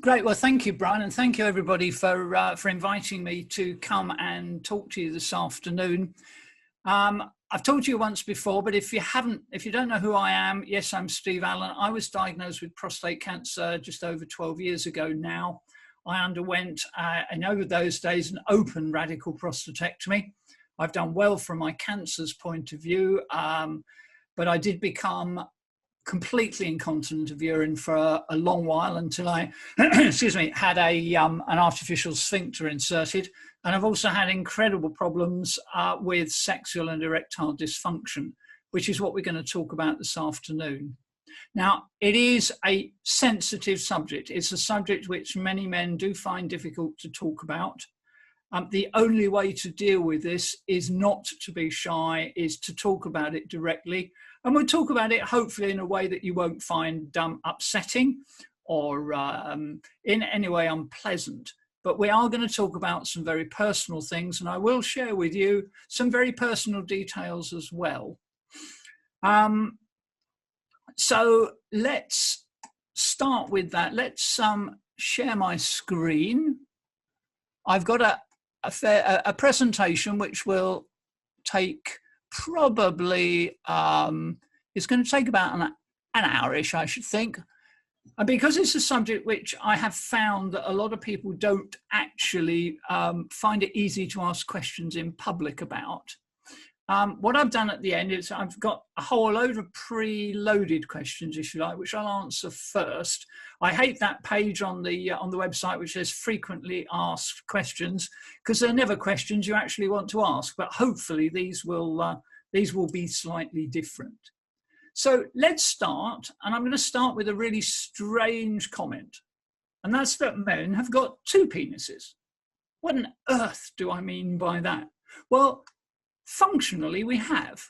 Great. Well, thank you, Brian, and thank you everybody for inviting me to come and talk to you this afternoon. I've talked to you once before, but if you don't know who I am, yes, I'm Steve Allen. I was diagnosed with prostate cancer just over 12 years ago now. I underwent, in over those days, an open radical prostatectomy. I've done well from my cancer's point of view, but I did become completely incontinent of urine for a long while until I, excuse me, had an artificial sphincter inserted. And I've also had incredible problems with sexual and erectile dysfunction, which is what we're going to talk about this afternoon. Now, it is a sensitive subject. It's a subject which many men do find difficult to talk about. The only way to deal with this is not to be shy, is to talk about it directly. And we'll talk about it hopefully in a way that you won't find upsetting or in any way unpleasant. But we are going to talk about some very personal things, and I will share with you some very personal details as well. So let's start with that. Let's share my screen. I've got a presentation which will take probably, it's going to take about an hour-ish, I should think. And because it's a subject which I have found that a lot of people don't actually find it easy to ask questions in public about, what I've done at the end is I've got a whole load of pre-loaded questions, if you like, which I'll answer first. I hate that page on the website which says frequently asked questions, because they're never questions you actually want to ask. But hopefully these will be slightly different. So let's start, and I'm going to start with a really strange comment, and that's that men have got two penises. What on earth do I mean by that? Well, functionally, we have.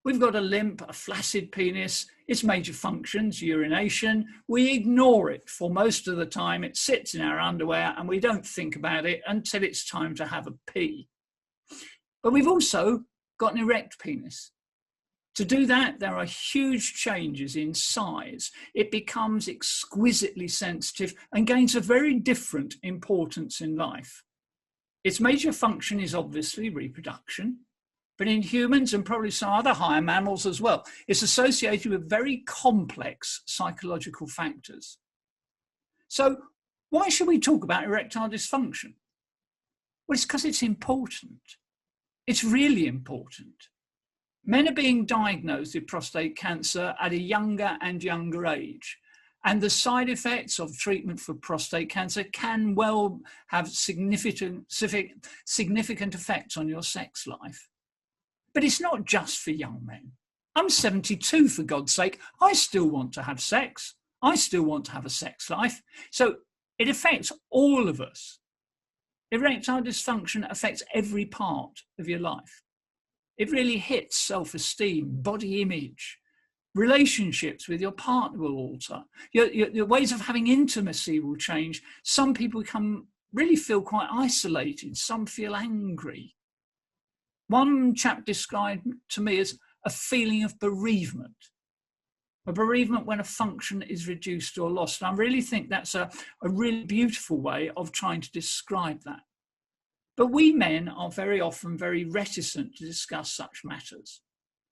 We've got a limp, a flaccid penis. Its major functions, urination. We ignore it for most of the time. It sits in our underwear and we don't think about it until it's time to have a pee. But we've also got an erect penis. To do that, there are huge changes in size. It becomes exquisitely sensitive and gains a very different importance in life. Its major function is obviously reproduction. But in humans and probably some other higher mammals as well, it's associated with very complex psychological factors. So why should we talk about erectile dysfunction? Well, it's because it's important. It's really important. Men are being diagnosed with prostate cancer at a younger and younger age. And the side effects of treatment for prostate cancer can well have significant effects on your sex life. But it's not just for young men. I'm 72, for God's sake. I still want to have sex. I still want to have a sex life. So it affects all of us. Erectile dysfunction affects every part of your life. It really hits self-esteem, body image. Relationships with your partner will alter. Your ways of having intimacy will change. Some people really feel quite isolated. Some feel angry. One chap described to me as a feeling of bereavement. A bereavement when a function is reduced or lost. And I really think that's a really beautiful way of trying to describe that. But we men are very often very reticent to discuss such matters.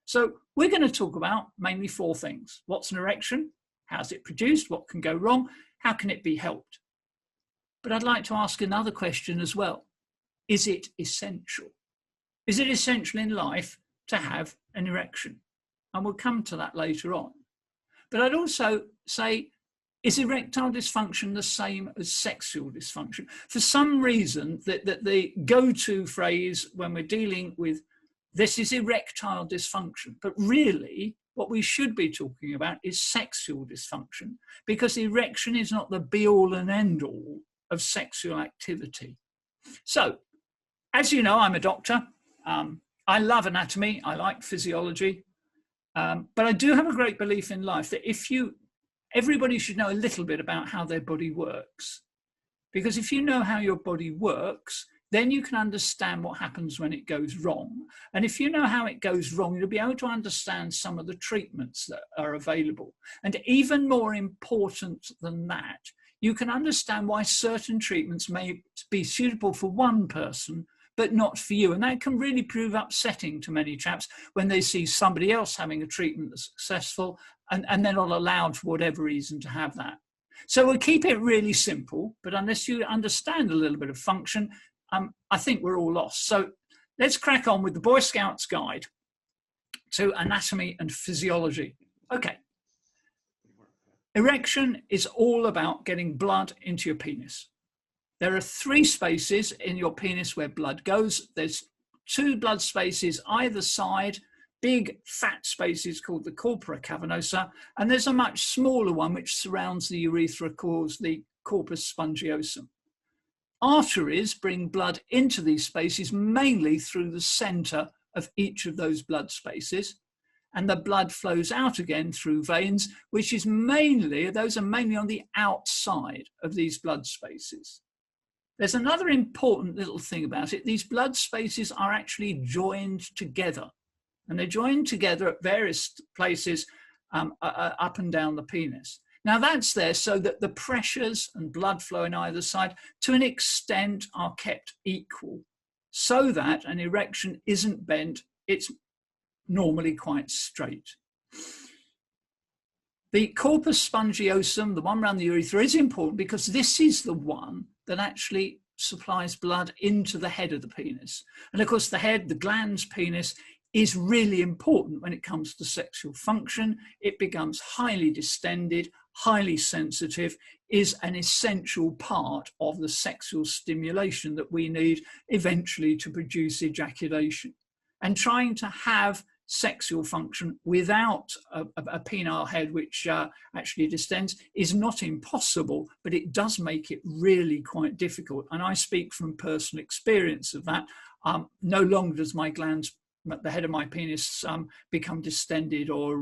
So we're going to talk about mainly four things. What's an erection? How's it produced? What can go wrong? How can it be helped? But I'd like to ask another question as well. Is it essential? Is it essential in life to have an erection? And we'll come to that later on. But I'd also say, is erectile dysfunction the same as sexual dysfunction? For some reason, the go-to phrase when we're dealing with this is erectile dysfunction. But really, what we should be talking about is sexual dysfunction, because erection is not the be-all and end-all of sexual activity. So, as you know, I'm a doctor. I love anatomy, I like physiology, but I do have a great belief in life that everybody should know a little bit about how their body works. Because if you know how your body works, then you can understand what happens when it goes wrong. And if you know how it goes wrong, you'll be able to understand some of the treatments that are available. And even more important than that, you can understand why certain treatments may be suitable for one person, but not for you. And that can really prove upsetting to many chaps when they see somebody else having a treatment that's successful and they're not allowed for whatever reason to have that. So we'll keep it really simple, but unless you understand a little bit of function, I think we're all lost. So let's crack on with the Boy Scouts Guide to Anatomy and Physiology. Okay. Erection is all about getting blood into your penis. There are 3 spaces in your penis where blood goes. There's 2 blood spaces either side, big fat spaces called the corpora cavernosa, and there's a much smaller one which surrounds the urethra called the corpus spongiosum. Arteries bring blood into these spaces mainly through the center of each of those blood spaces, and the blood flows out again through veins, which is those are mainly on the outside of these blood spaces. There's another important little thing about it. These blood spaces are actually joined together, and they're joined together at various places up and down the penis. Now that's there so that the pressures and blood flow on either side to an extent are kept equal, so that an erection isn't bent, it's normally quite straight. The corpus spongiosum, the one around the urethra, is important because this is the one that actually supplies blood into the head of the penis. And of course, the head, the glans penis, is really important when it comes to sexual function. It becomes highly distended, highly sensitive, is an essential part of the sexual stimulation that we need eventually to produce ejaculation. And trying to have sexual function without a penile head which actually distends is not impossible, but it does make it really quite difficult. And I speak from personal experience of that. No longer does my glans, the head of my penis, become distended or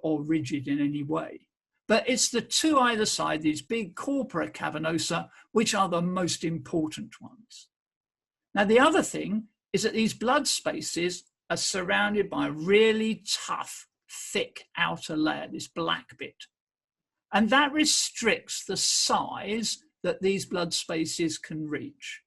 rigid in any way. But it's the 2 either side, these big corpora cavernosa, which are the most important ones. Now, the other thing is that these blood spaces are surrounded by a really tough, thick outer layer, this black bit. And that restricts the size that these blood spaces can reach.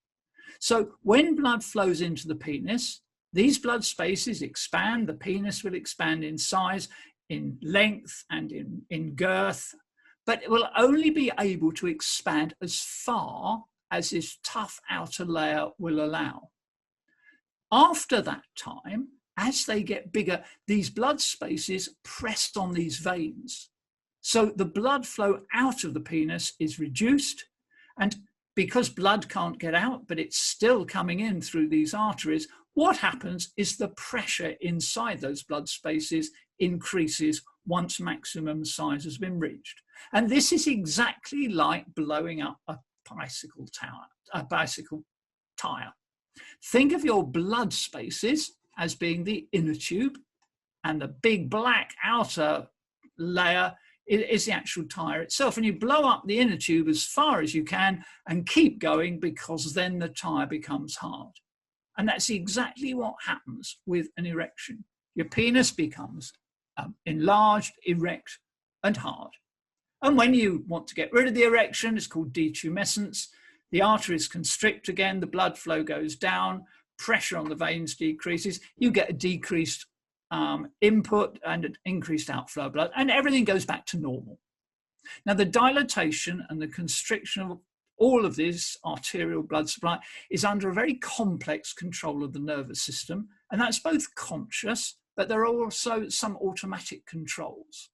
So when blood flows into the penis, these blood spaces expand, the penis will expand in size, in length and in girth, but it will only be able to expand as far as this tough outer layer will allow. After that time, as they get bigger, these blood spaces press on these veins. So the blood flow out of the penis is reduced, and because blood can't get out, but it's still coming in through these arteries, what happens is the pressure inside those blood spaces increases once maximum size has been reached. And this is exactly like blowing up a bicycle tire. Think of your blood spaces as being the inner tube, and the big black outer layer is the actual tire itself. And you blow up the inner tube as far as you can and keep going, because then the tire becomes hard. And that's exactly what happens with an erection. Your penis becomes enlarged, erect, and hard. And when you want to get rid of the erection, it's called detumescence. The arteries constrict again, the blood flow goes down, pressure on the veins decreases, you get a decreased input and an increased outflow of blood, and everything goes back to normal. Now, the dilatation and the constriction of all of this arterial blood supply is under a very complex control of the nervous system, and that's both conscious, but there are also some automatic controls.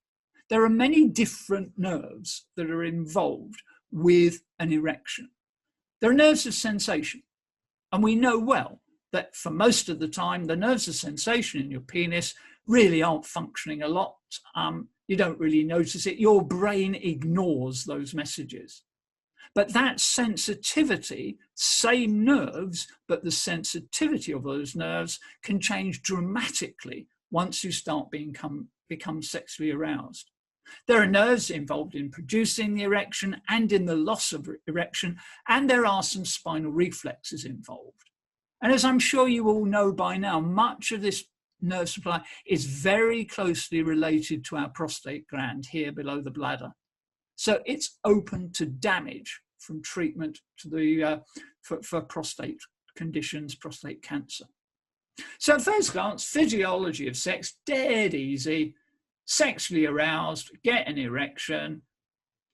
There are many different nerves that are involved with an erection. There are nerves of sensation, and we know well that for most of the time, the nerves of sensation in your penis really aren't functioning a lot. You don't really notice it. Your brain ignores those messages. But that sensitivity, same nerves, but the sensitivity of those nerves can change dramatically once you start become sexually aroused. There are nerves involved in producing the erection and in the loss of erection, and there are some spinal reflexes involved. And as I'm sure you all know by now, much of this nerve supply is very closely related to our prostate gland here below the bladder. So it's open to damage from treatment to the, for prostate conditions, prostate cancer. So at first glance, physiology of sex, dead easy, sexually aroused, get an erection,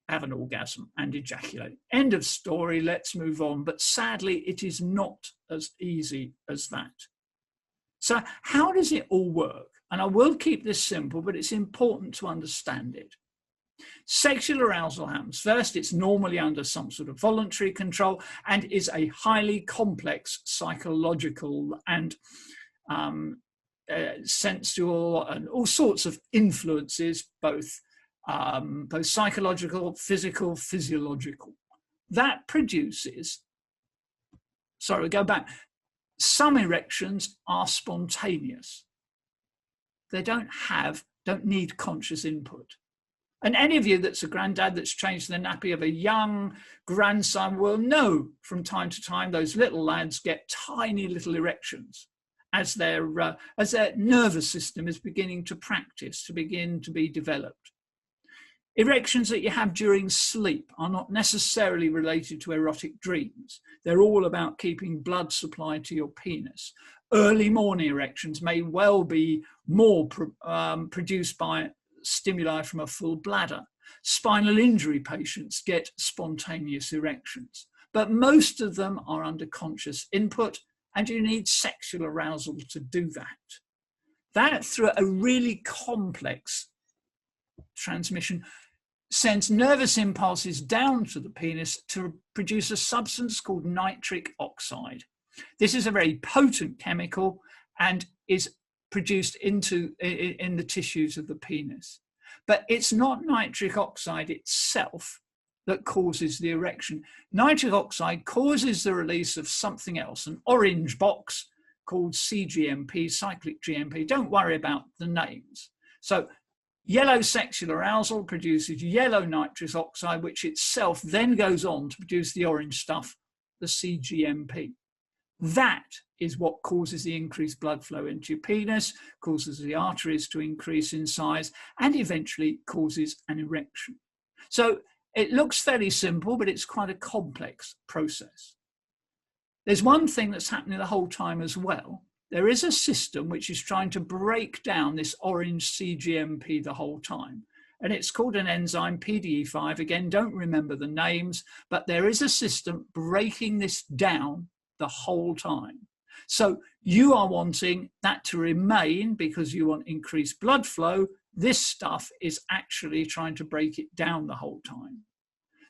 have an orgasm and ejaculate. End of story, let's move on. But sadly, it is not as easy as that. So how does it all work? And I will keep this simple, but it's important to understand it. Sexual arousal happens. First, it's normally under some sort of voluntary control and is a highly complex psychological and sensual and all sorts of influences, both psychological, physical, physiological. That produces, sorry, go back. Some erections are spontaneous. They don't need conscious input. And any of you that's a granddad that's changed the nappy of a young grandson will know from time to time those little lads get tiny little erections as their nervous system is beginning to practice, to begin to be developed. Erections that you have during sleep are not necessarily related to erotic dreams. They're all about keeping blood supply to your penis. Early morning erections may well be more produced by stimuli from a full bladder. Spinal injury patients get spontaneous erections, but most of them are under conscious input, and you need sexual arousal to do that. That, through a really complex transmission, sends nervous impulses down to the penis to produce a substance called nitric oxide. This is a very potent chemical and is produced in the tissues of the penis. But it's not nitric oxide itself that causes the erection. Nitric oxide causes the release of something else, an orange box called cGMP, cyclic GMP. Don't worry about the names. So yellow sexual arousal produces yellow nitrous oxide, which itself then goes on to produce the orange stuff, the cGMP. That is what causes the increased blood flow into your penis, causes the arteries to increase in size, and eventually causes an erection. So it looks fairly simple, but it's quite a complex process. There's one thing that's happening the whole time as well. There is a system which is trying to break down this orange cGMP the whole time. And it's called an enzyme, PDE5. Again, don't remember the names, but there is a system breaking this down the whole time. So you are wanting that to remain because you want increased blood flow. This stuff is actually trying to break it down the whole time.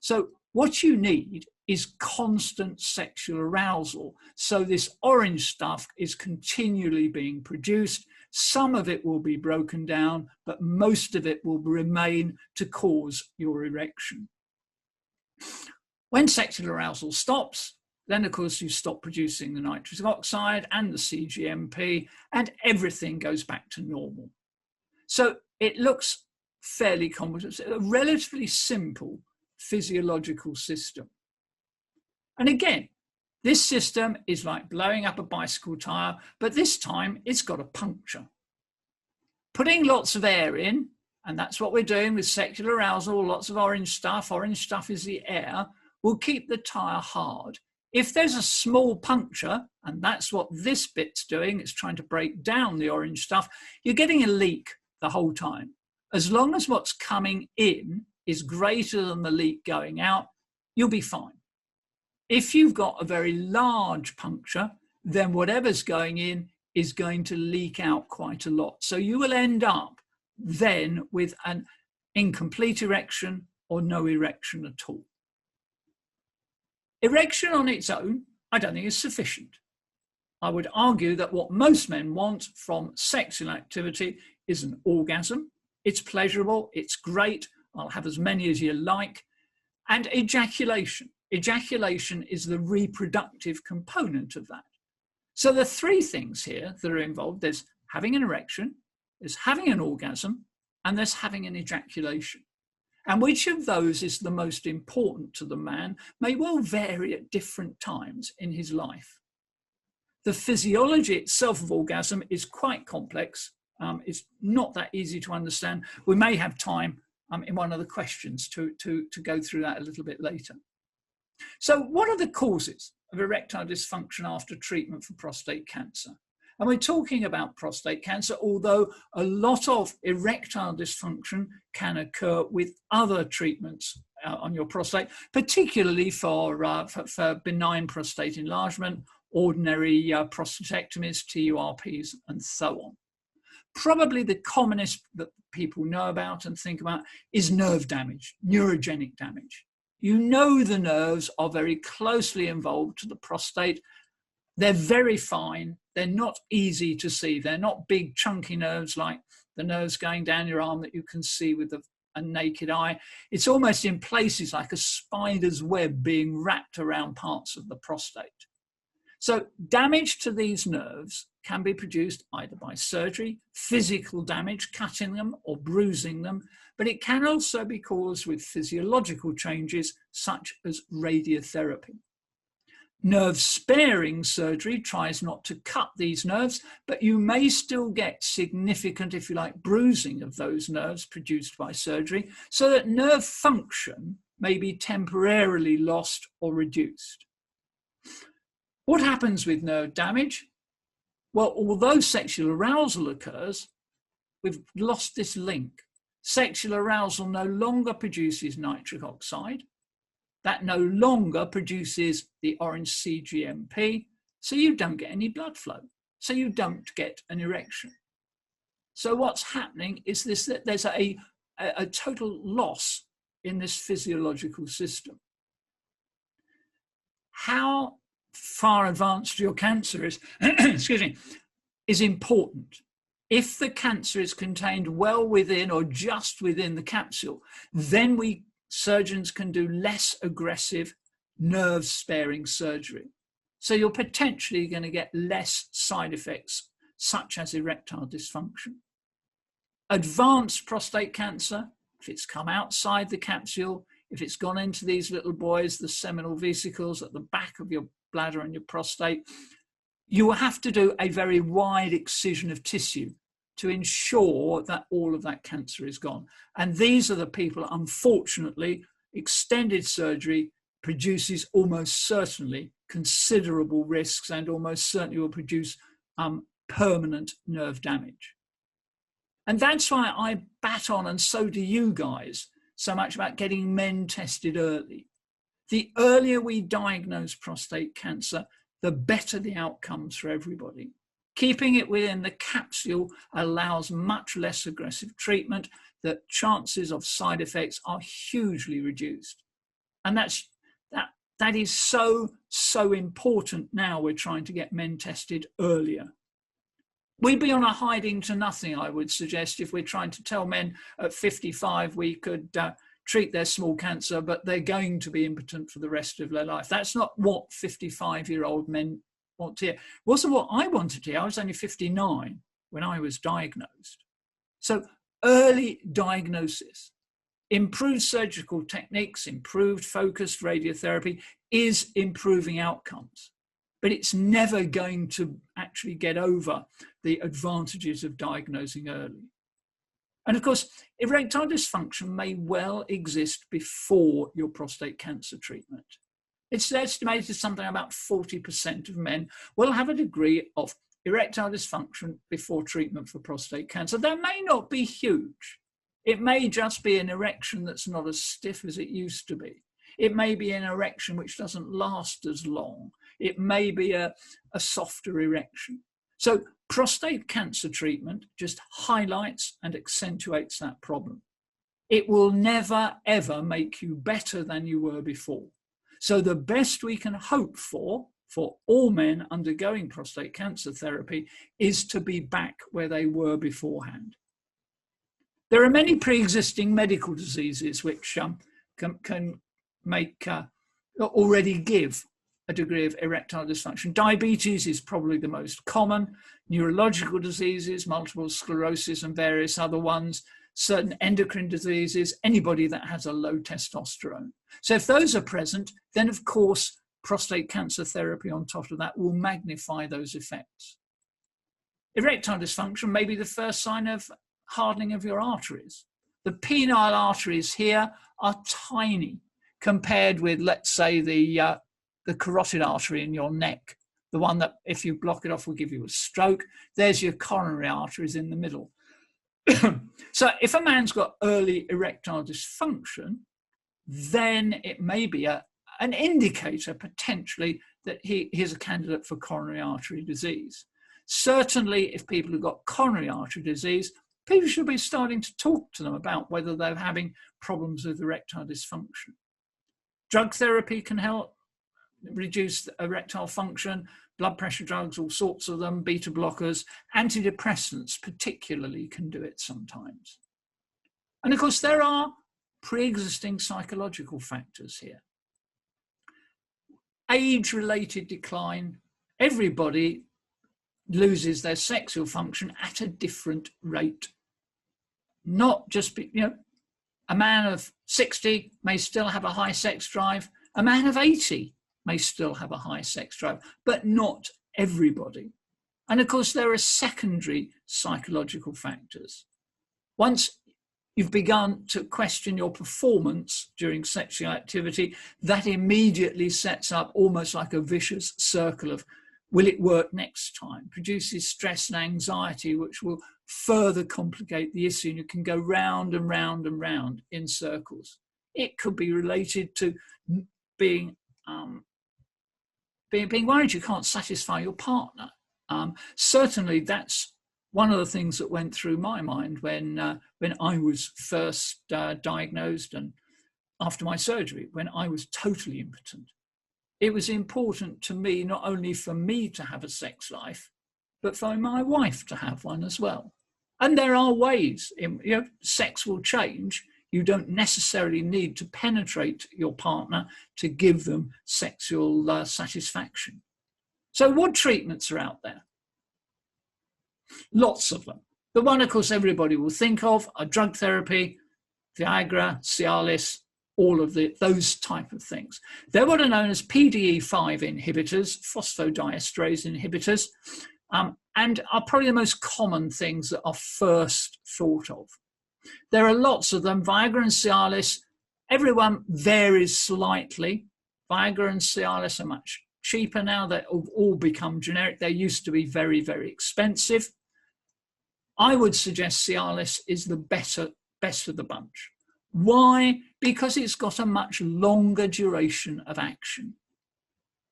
So what you need is constant sexual arousal. So this orange stuff is continually being produced. Some of it will be broken down, but most of it will remain to cause your erection. When sexual arousal stops, then of course you stop producing the nitrous oxide and the cGMP, and everything goes back to normal. So it looks fairly complex, a relatively simple physiological system. And again, this system is like blowing up a bicycle tire, but this time it's got a puncture. Putting lots of air in, and that's what we're doing with sexual arousal, lots of orange stuff is the air, will keep the tire hard. If there's a small puncture, and that's what this bit's doing, it's trying to break down the orange stuff, you're getting a leak the whole time. As long as what's coming in is greater than the leak going out, you'll be fine. If you've got a very large puncture, then whatever's going in is going to leak out quite a lot. So you will end up then with an incomplete erection or no erection at all. Erection on its own, I don't think is sufficient. I would argue that what most men want from sexual activity is an orgasm. It's pleasurable, it's great, I'll have as many as you like, and ejaculation. Ejaculation is the reproductive component of that. So the three things here that are involved, there's having an erection, there's having an orgasm, and there's having an ejaculation. And which of those is the most important to the man may well vary at different times in his life. The physiology itself of orgasm is quite complex. It's not that easy to understand. We may have time in one of the questions to go through that a little bit later. So what are the causes of erectile dysfunction after treatment for prostate cancer? And we're talking about prostate cancer, although a lot of erectile dysfunction can occur with other treatments on your prostate, particularly for benign prostate enlargement, ordinary prostatectomies, TURPs, and so on. Probably the commonest that people know about and think about is nerve damage, neurogenic damage. You know the nerves are very closely involved to the prostate. They're very fine. They're not easy to see. They're not big chunky nerves like the nerves going down your arm that you can see with a naked eye. It's almost in places like a spider's web being wrapped around parts of the prostate. So damage to these nerves can be produced either by surgery, physical damage, cutting them or bruising them, but it can also be caused with physiological changes such as radiotherapy. Nerve-sparing surgery tries not to cut these nerves, but you may still get significant, if you like, bruising of those nerves produced by surgery, so that nerve function may be temporarily lost or reduced. What happens with nerve damage? Well, although sexual arousal occurs, we've lost this link. Sexual arousal no longer produces nitric oxide. That no longer produces the orange cGMP, so you don't get any blood flow, so you don't get an erection. So what's happening is that there's a total loss in this physiological system. How far advanced your cancer is, excuse me, is important. If the cancer is contained well within or just within the capsule, then surgeons can do less aggressive nerve-sparing surgery. So you're potentially going to get less side effects, such as erectile dysfunction. Advanced prostate cancer, if it's come outside the capsule, if it's gone into these little boys, the seminal vesicles at the back of your bladder and your prostate, you will have to do a very wide excision of tissue to ensure that all of that cancer is gone. And these are the people, unfortunately, extended surgery produces almost certainly considerable risks and almost certainly will produce permanent nerve damage. And that's why I bat on, and so do you guys, so much about getting men tested early. The earlier we diagnose prostate cancer, the better the outcomes for everybody. Keeping it within the capsule allows much less aggressive treatment. The chances of side effects are hugely reduced. And that is so important now. We're trying to get men tested earlier. We'd be on a hiding to nothing, I would suggest, if we're trying to tell men at 55 we could treat their small cancer, but they're going to be impotent for the rest of their life. That's not what 55-year-old men want to hear. It wasn't what I wanted to hear. I was only 59 when I was diagnosed. So early diagnosis, improved surgical techniques, improved focused radiotherapy is improving outcomes, but it's never going to actually get over the advantages of diagnosing early. And of course, erectile dysfunction may well exist before your prostate cancer treatment. It's estimated something about 40% of men will have a degree of erectile dysfunction before treatment for prostate cancer. That may not be huge. It may just be an erection that's not as stiff as it used to be. It may be an erection which doesn't last as long. It may be a softer erection. So prostate cancer treatment just highlights and accentuates that problem. It will never, ever make you better than you were before. So the best we can hope for all men undergoing prostate cancer therapy is to be back where they were beforehand. There are many pre-existing medical diseases which can make already give a degree of erectile dysfunction. Diabetes is probably the most common. Neurological diseases, multiple sclerosis and various other ones, certain endocrine diseases, anybody that has a low testosterone. So if those are present, then of course prostate cancer therapy on top of that will magnify those effects. Erectile dysfunction may be the first sign of hardening of your arteries. The penile arteries here are tiny compared with, let's say, the carotid artery in your neck, the one that if you block it off will give you a stroke. There's your coronary arteries in the middle. So if a man's got early erectile dysfunction, then it may be an indicator potentially that he's a candidate for coronary artery disease. Certainly, if people have got coronary artery disease, people should be starting to talk to them about whether they're having problems with erectile dysfunction. Drug therapy can help reduce erectile function, blood pressure drugs, all sorts of them, beta blockers, antidepressants particularly can do it sometimes. And of course, there are pre-existing psychological factors here. Age-related decline, everybody loses their sexual function at a different rate. Not just, a man of 60 may still have a high sex drive, a man of 80 may still have a high sex drive, but not everybody. And of course, there are secondary psychological factors. Once you've begun to question your performance during sexual activity, that immediately sets up almost like a vicious circle of, will it work next time? Produces stress and anxiety, which will further complicate the issue, and you can go round and round and round in circles. It could be related to being worried you can't satisfy your partner. Certainly, that's one of the things that went through my mind when I was first diagnosed and after my surgery, when I was totally impotent. It was important to me, not only for me to have a sex life, but for my wife to have one as well. And there are ways, sex will change. You don't necessarily need to penetrate your partner to give them sexual satisfaction. So what treatments are out there? Lots of them. The one, of course, everybody will think of are drug therapy, Viagra, Cialis, all of those type of things. They're what are known as PDE5 inhibitors, phosphodiesterase inhibitors, and are probably the most common things that are first thought of. There are lots of them. Viagra and Cialis, everyone varies slightly. Viagra and Cialis are much cheaper now. They've all become generic. They used to be very, very expensive. I would suggest Cialis is the best of the bunch. Why? Because it's got a much longer duration of action.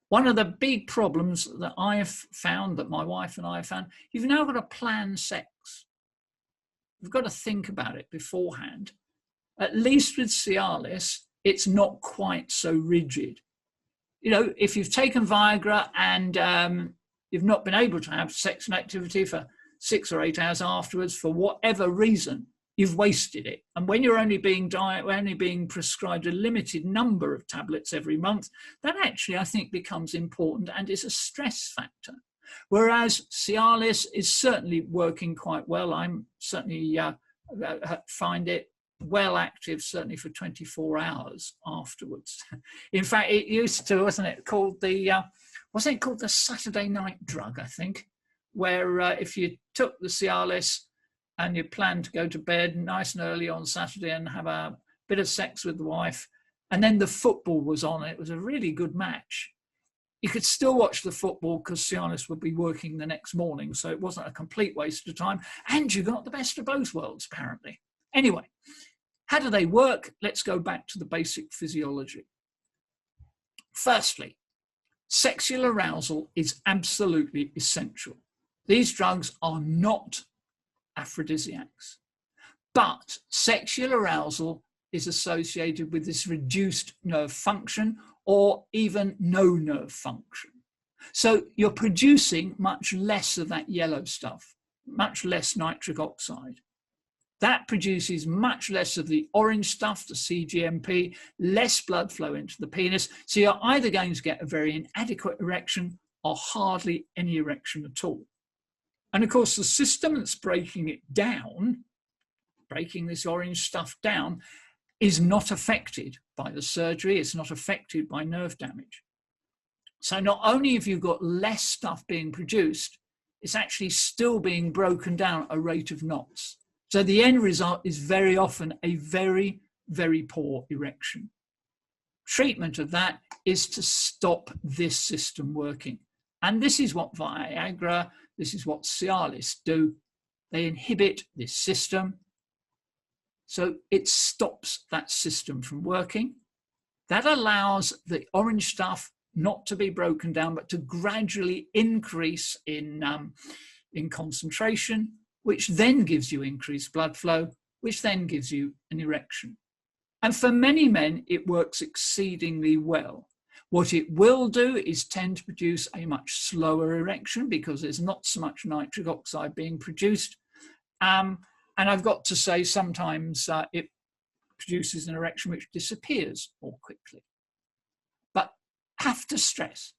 One of the big problems that I've found, that my wife and I have found, you've now got to plan sex. You've got to think about it beforehand. At least with Cialis, it's not quite so rigid. If you've taken Viagra and you've not been able to have sex and activity for 6 or 8 hours afterwards, for whatever reason, you've wasted it. And when you're only being prescribed a limited number of tablets every month, that actually, I think, becomes important and is a stress factor. Whereas Cialis is certainly working quite well. I'm certainly find it well active, certainly for 24 hours afterwards. In fact, it used to, wasn't it called the Saturday night drug, I think, where if you took the Cialis and you planned to go to bed nice and early on Saturday and have a bit of sex with the wife, and then the football was on, it was a really good match. You could still watch the football because Cialis would be working the next morning, so it wasn't a complete waste of time, and you got the best of both worlds, apparently. Anyway, how do they work? Let's go back to the basic physiology. Firstly, sexual arousal is absolutely essential. These drugs are not aphrodisiacs, but sexual arousal is associated with this reduced nerve function or even no nerve function. So you're producing much less of that yellow stuff, much less nitric oxide. That produces much less of the orange stuff, the cGMP, less blood flow into the penis. So you're either going to get a very inadequate erection or hardly any erection at all. And of course, the system that's breaking it down, breaking this orange stuff down, is not affected by the surgery. It's not affected by nerve damage. So not only have you got less stuff being produced, it's actually still being broken down at a rate of knots. So the end result is very often a very, very poor erection. Treatment of that is to stop this system working. And this is what Viagra, this is what Cialis do. They inhibit this system. So it stops that system from working. That allows the orange stuff not to be broken down, but to gradually increase in concentration, which then gives you increased blood flow, which then gives you an erection. And for many men, it works exceedingly well. What it will do is tend to produce a much slower erection because there's not so much nitric oxide being produced. And I've got to say, sometimes it produces an erection which disappears more quickly. But have to stress,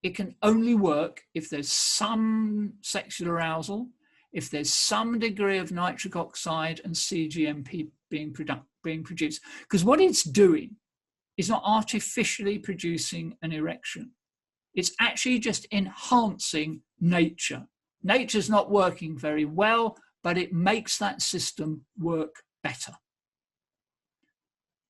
it can only work if there's some sexual arousal, if there's some degree of nitric oxide and cGMP being produced. Because what it's doing is not artificially producing an erection. It's actually just enhancing nature. Nature's not working very well, but it makes that system work better.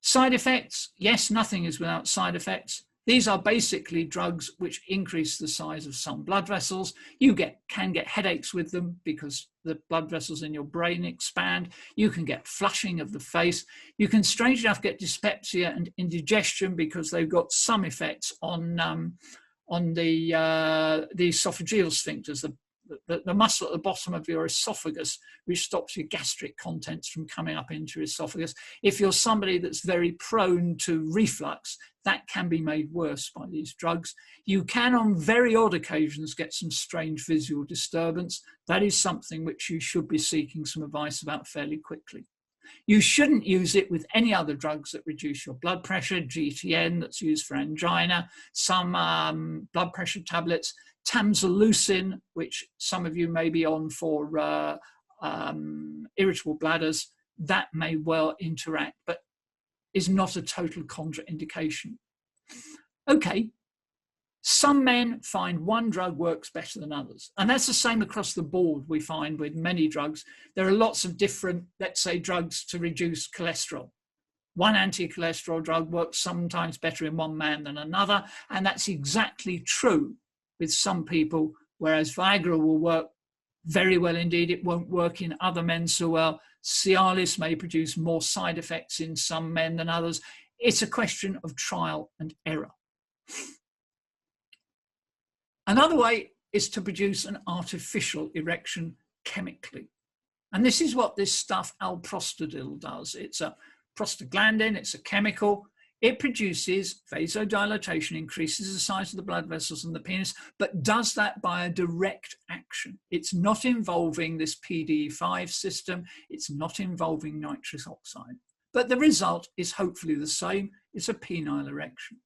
Side effects, yes, nothing is without side effects. These are basically drugs which increase the size of some blood vessels. You can get headaches with them because the blood vessels in your brain expand. You can get flushing of the face. You can, strangely enough, get dyspepsia and indigestion because they've got some effects on the esophageal sphincters, the muscle at the bottom of your esophagus, which stops your gastric contents from coming up into your esophagus. If you're somebody that's very prone to reflux, that can be made worse by these drugs. You can, on very odd occasions, get some strange visual disturbance. That is something which you should be seeking some advice about fairly quickly. You shouldn't use it with any other drugs that reduce your blood pressure, GTN that's used for angina, some blood pressure tablets, tamsulosin, which some of you may be on for irritable bladders, that may well interact, but is not a total contraindication. Okay, some men find one drug works better than others, and that's the same across the board. We find with many drugs, there are lots of different, let's say, drugs to reduce cholesterol. One anti-cholesterol drug works sometimes better in one man than another, and that's exactly true with some people, whereas Viagra will work very well indeed. It won't work in other men so well. Cialis may produce more side effects in some men than others. It's a question of trial and error. Another way is to produce an artificial erection chemically. And this is what this stuff alprostadil does. It's a prostaglandin, it's a chemical. It produces vasodilatation, increases the size of the blood vessels in the penis, but does that by a direct action. It's not involving this PDE5 system. It's not involving nitrous oxide. But the result is hopefully the same. It's a penile erection.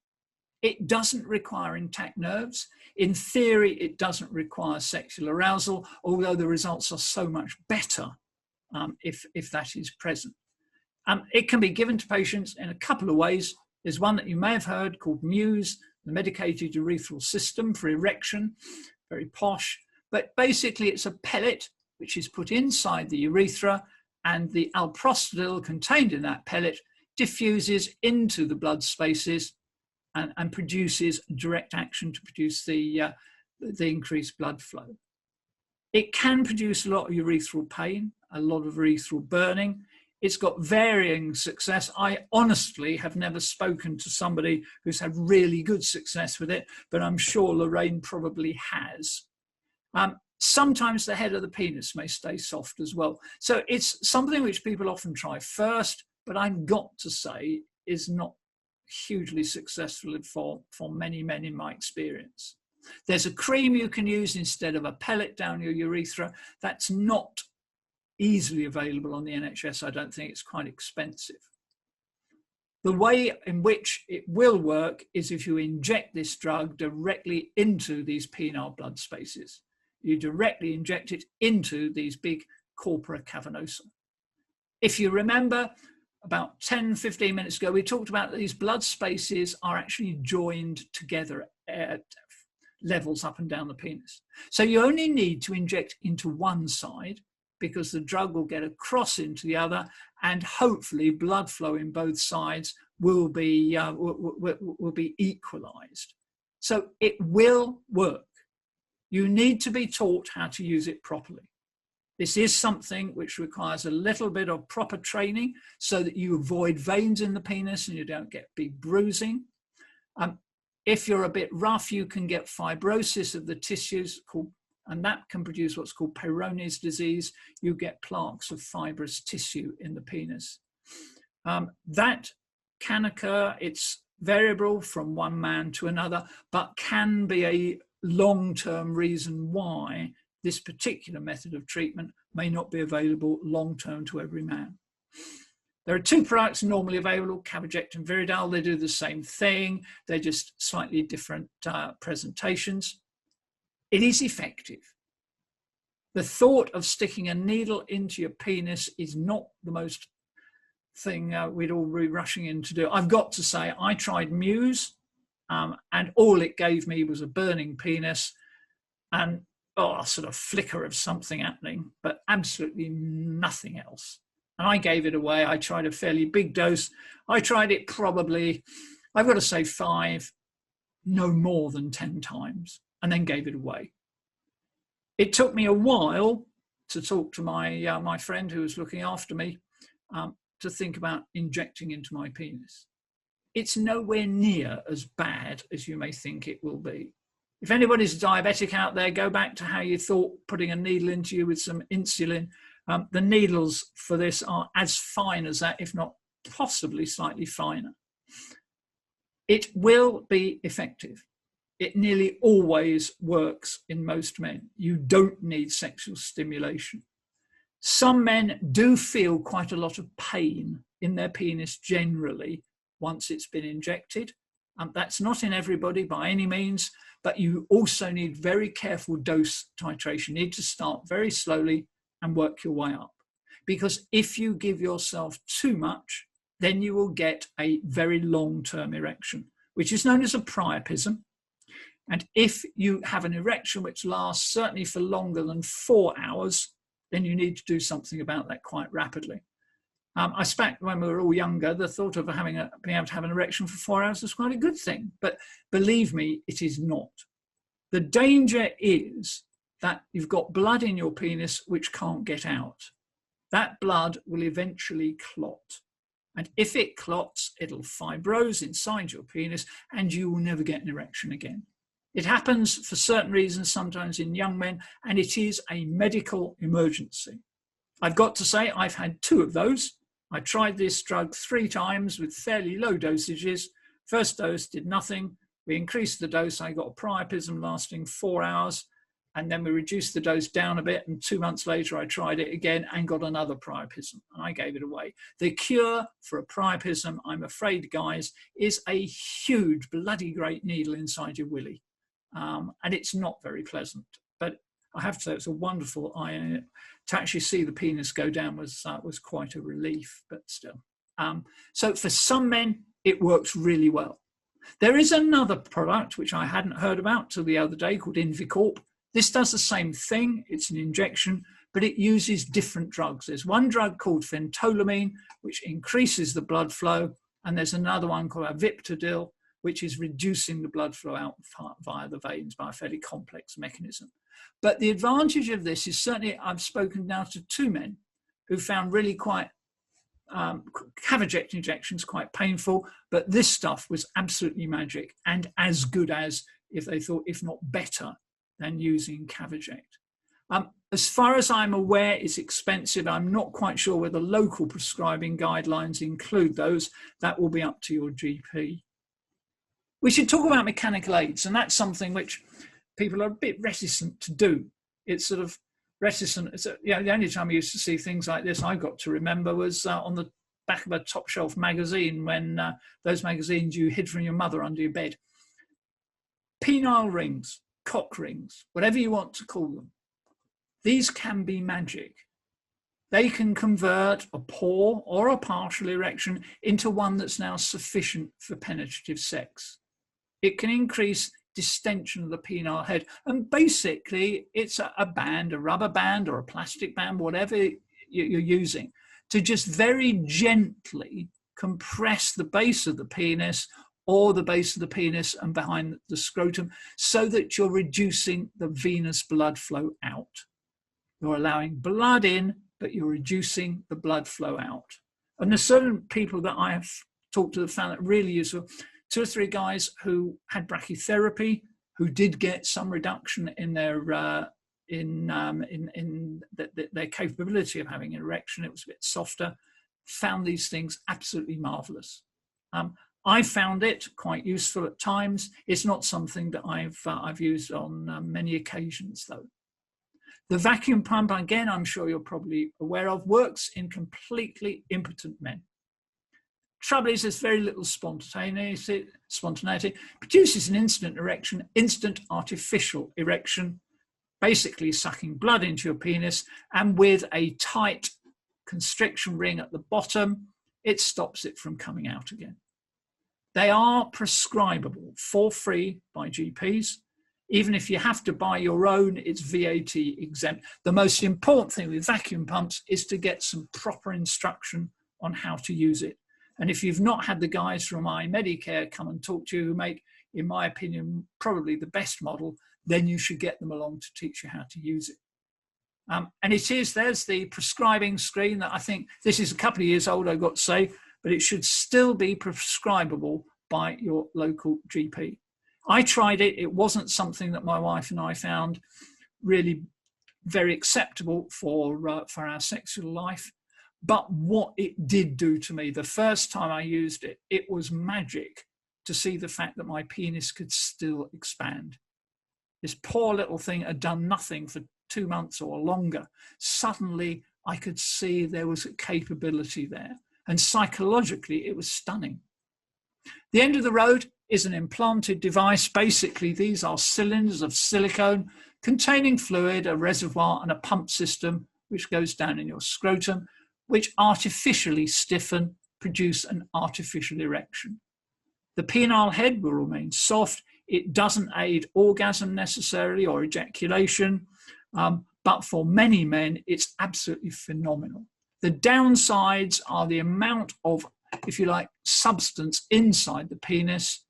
It doesn't require intact nerves. In theory, it doesn't require sexual arousal, although the results are so much better if that is present. It can be given to patients in a couple of ways. There's one that you may have heard called Muse, the medicated urethral system for erection, very posh. But basically, it's a pellet which is put inside the urethra, and the alprostadil contained in that pellet diffuses into the blood spaces and produces direct action to produce the increased blood flow. It can produce a lot of urethral pain, a lot of urethral burning. It's got varying success. I honestly have never spoken to somebody who's had really good success with it, but I'm sure Lorraine probably has. Sometimes the head of the penis may stay soft as well. So it's something which people often try first, but I've got to say is not hugely successful for many men in my experience. There's a cream you can use instead of a pellet down your urethra. That's not easily available on the NHS. I don't think. It's quite expensive. The way in which it will work is if you inject this drug directly into these penile blood spaces. You directly inject it into these big corpora cavernosa. If you remember, about 10, 15 minutes ago, we talked about that these blood spaces are actually joined together at levels up and down the penis. So you only need to inject into one side, because the drug will get across into the other, and hopefully blood flow in both sides will be equalized. So it will work. You need to be taught how to use it properly. This is something which requires a little bit of proper training so that you avoid veins in the penis and you don't get big bruising. If you're a bit rough, you can get fibrosis of the tissues, and that can produce what's called Peyronie's disease. You get plaques of fibrous tissue in the penis. That can occur. It's variable from one man to another, but can be a long-term reason why this particular method of treatment may not be available long-term to every man. There are two products normally available, Caverject and Viridal. They do the same thing. They're just slightly different presentations. It is effective. The thought of sticking a needle into your penis is not the most thing we'd all be rushing in to do. I've got to say, I tried Muse, and all it gave me was a burning penis and a sort of flicker of something happening, but absolutely nothing else. And I gave it away. I tried a fairly big dose. I tried it probably, I've got to say 5, no more than 10 times, and then gave it away. It took me a while to talk to my friend who was looking after me to think about injecting into my penis. It's nowhere near as bad as you may think it will be. If anybody's diabetic out there, go back to how you thought putting a needle into you with some insulin. The needles for this are as fine as that, if not possibly slightly finer. It will be effective. It nearly always works in most men. You don't need sexual stimulation. Some men do feel quite a lot of pain in their penis generally once it's been injected. That's not in everybody by any means, but you also need very careful dose titration. You need to start very slowly and work your way up. Because if you give yourself too much, then you will get a very long-term erection, which is known as a priapism. And if you have an erection which lasts certainly for longer than 4 hours, then you need to do something about that quite rapidly. I suspect when we were all younger, the thought of being able to have an erection for 4 hours was quite a good thing. But believe me, it is not. The danger is that you've got blood in your penis which can't get out. That blood will eventually clot. And if it clots, it'll fibrose inside your penis and you will never get an erection again. It happens for certain reasons, sometimes in young men, and it is a medical emergency. I've got to say, I've had 2 of those. I tried this drug 3 times with fairly low dosages. First dose did nothing. We increased the dose. I got a priapism lasting 4 hours, and then we reduced the dose down a bit. And 2 months later, I tried it again and got another priapism, and I gave it away. The cure for a priapism, I'm afraid, guys, is a huge, bloody great needle inside your willy. And it's not very pleasant, but I have to say it's a wonderful iron. To actually see the penis go down was quite a relief, but still. So for some men, it works really well. There is another product which I hadn't heard about till the other day called Invicorp. This does the same thing. It's an injection, but it uses different drugs. There's one drug called phentolamine, which increases the blood flow, and there's another one called aviptadil, which is reducing the blood flow out via the veins by a fairly complex mechanism. But the advantage of this is certainly, I've spoken now to 2 men who found really quite Caverject injections quite painful, but this stuff was absolutely magic and as good as, if they thought, if not better than using Caverject. As far as I'm aware, it's expensive. I'm not quite sure whether local prescribing guidelines include those. That will be up to your GP. We should talk about mechanical aids, and that's something which people are a bit reticent to do. It's sort of reticent. The only time I used to see things like this I got to remember was on the back of a top shelf magazine, when those magazines you hid from your mother under your bed. Penile rings, cock rings, whatever you want to call them. These can be magic. They can convert a poor or a partial erection into one that's now sufficient for penetrative sex. It can increase distension of the penile head. And basically, it's a band, a rubber band or a plastic band, whatever you're using, to just very gently compress the base of the penis or the base of the penis and behind the scrotum, so that you're reducing the venous blood flow out. You're allowing blood in, but you're reducing the blood flow out. And there's certain people that I have talked to that found that really useful. 2 or 3 guys who had brachytherapy, who did get some reduction in their their capability of having an erection. It was a bit softer. Found these things absolutely marvelous. I found it quite useful at times. It's not something that I've used on many occasions, though. The vacuum pump, again, I'm sure you're probably aware of, works in completely impotent men. Trouble is, there's very little spontaneity, produces an instant erection, instant artificial erection, basically sucking blood into your penis, and with a tight constriction ring at the bottom, it stops it from coming out again. They are prescribable for free by GPs. Even if you have to buy your own, it's VAT exempt. The most important thing with vacuum pumps is to get some proper instruction on how to use it. And if you've not had the guys from iMedicare come and talk to you, who make, in my opinion, probably the best model, then you should get them along to teach you how to use it. And there's the prescribing screen that I think, this is a couple of years old, I've got to say, but it should still be prescribable by your local GP. I tried it. It wasn't something that my wife and I found really very acceptable for our sexual life. But what it did do to me, the first time I used it, it was magic to see the fact that my penis could still expand. This poor little thing had done nothing for 2 months or longer. Suddenly, I could see there was a capability there. And psychologically, it was stunning. The end of the road is an implanted device. Basically, these are cylinders of silicone containing fluid, a reservoir, and a pump system, which goes down in your scrotum, which artificially stiffen, produce an artificial erection. The penile head will remain soft. It doesn't aid orgasm necessarily or ejaculation, but for many men, it's absolutely phenomenal. The downsides are the amount of, if you like, substance inside the penis.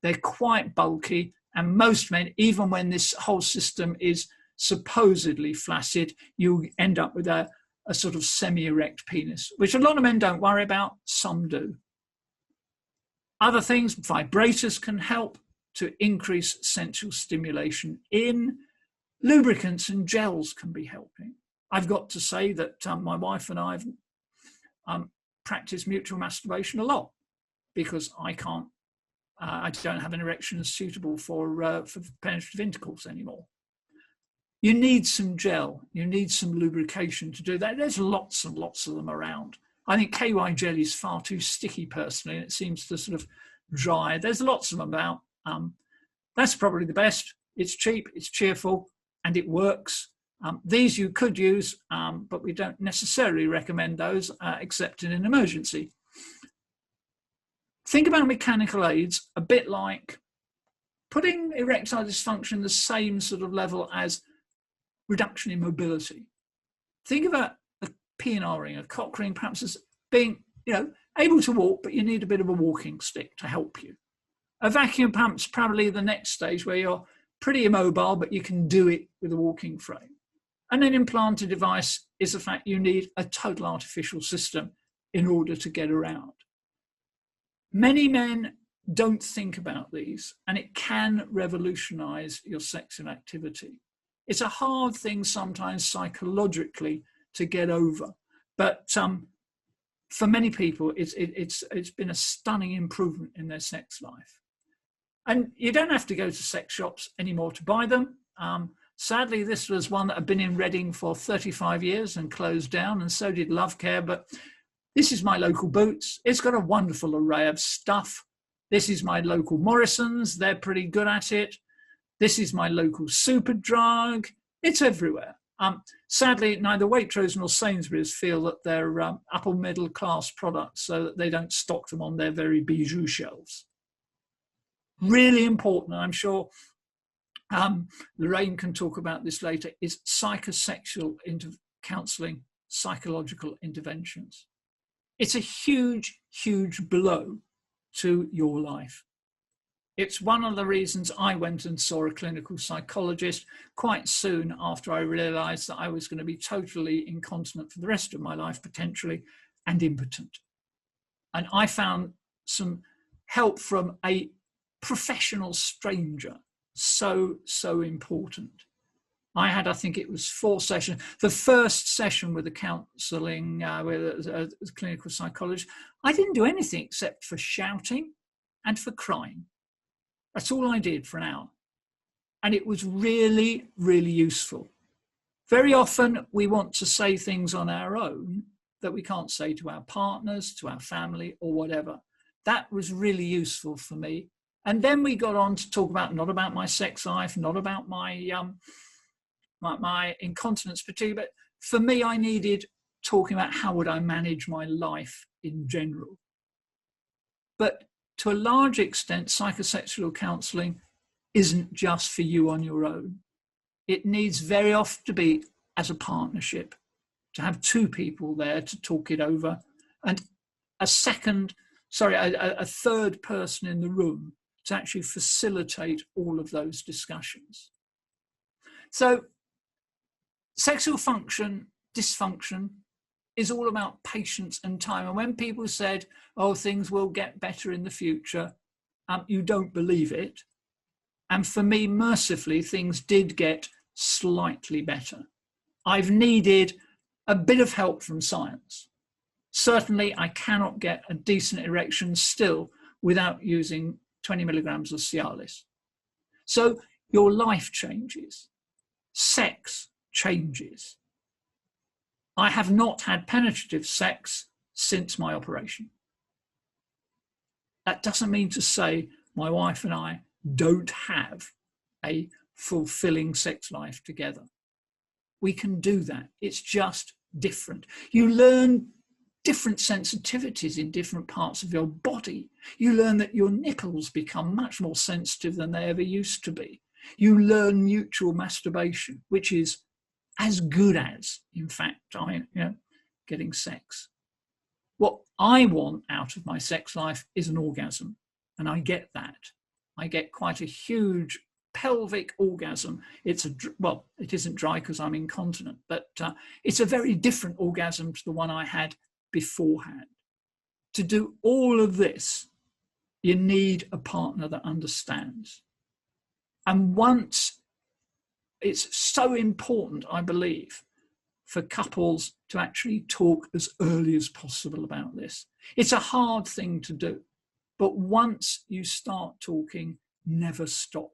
They're quite bulky, and most men, even when this whole system is supposedly flaccid, you end up with a sort of semi-erect penis, which a lot of men don't worry about, some do. Other things, vibrators can help to increase sensual stimulation in. Lubricants and gels can be helping. I've got to say that my wife and I have practiced mutual masturbation a lot, because I don't have an erection suitable for penetrative intercourse anymore. You need some gel, you need some lubrication to do that. There's lots and lots of them around. I think KY jelly is far too sticky personally, and it seems to sort of dry. There's lots of them about. That's probably the best. It's cheap, it's cheerful, and it works. These you could use, but we don't necessarily recommend those except in an emergency. Think about mechanical aids a bit like putting erectile dysfunction the same sort of level as reduction in mobility. Think about a penile ring, a cock ring, perhaps as being, able to walk, but you need a bit of a walking stick to help you. A vacuum pump's probably the next stage where you're pretty immobile, but you can do it with a walking frame. And an implanted device is the fact you need a total artificial system in order to get around. Many men don't think about these, and it can revolutionize your sexual activity. It's a hard thing sometimes psychologically to get over, but for many people, it's been a stunning improvement in their sex life. And you don't have to go to sex shops anymore to buy them. Sadly, this was one that had been in Reading for 35 years and closed down, and so did Love Care. But this is my local Boots. It's got a wonderful array of stuff. This is my local Morrison's. They're pretty good at it. This is my local Superdrug. It's everywhere. Sadly, neither Waitrose nor Sainsbury's feel that they're upper middle class products, so that they don't stock them on their very bijou shelves. Really important. I'm sure Lorraine can talk about this later, is psychosexual counselling, psychological interventions. It's a huge, huge blow to your life. It's one of the reasons I went and saw a clinical psychologist quite soon after I realised that I was going to be totally incontinent for the rest of my life, potentially, and impotent. And I found some help from a professional stranger so important. I had, I think it was 4 sessions. The first session with the counselling, with a clinical psychologist, I didn't do anything except for shouting and for crying. That's all I did for an hour. And it was really, really useful. Very often we want to say things on our own that we can't say to our partners, to our family, or whatever. That was really useful for me. And then we got on to talk about, not about my sex life, not about my my incontinence particularly, but for me, I needed talking about how would I manage my life in general. But to a large extent, psychosexual counselling isn't just for you on your own. It needs very often to be as a partnership, to have 2 people there to talk it over, and a third person in the room to actually facilitate all of those discussions. So sexual function, dysfunction is all about patience and time. And when people said, oh, things will get better in the future, you don't believe it. And for me, mercifully, things did get slightly better. I've needed a bit of help from science. Certainly, I cannot get a decent erection still without using 20 milligrams of Cialis. So your life changes. Sex changes. I have not had penetrative sex since my operation. That doesn't mean to say my wife and I don't have a fulfilling sex life together. We can do that. It's just different. You learn different sensitivities in different parts of your body. You learn that your nipples become much more sensitive than they ever used to be. You learn mutual masturbation, which is as good as, in fact, getting sex. What I want out of my sex life is an orgasm, and I get that. I get quite a huge pelvic orgasm. It isn't dry because I'm incontinent, but it's a very different orgasm to the one I had beforehand. To do all of this, you need a partner that understands. And once, it's so important, I believe, for couples to actually talk as early as possible about this. It's a hard thing to do, but once you start talking, never stop.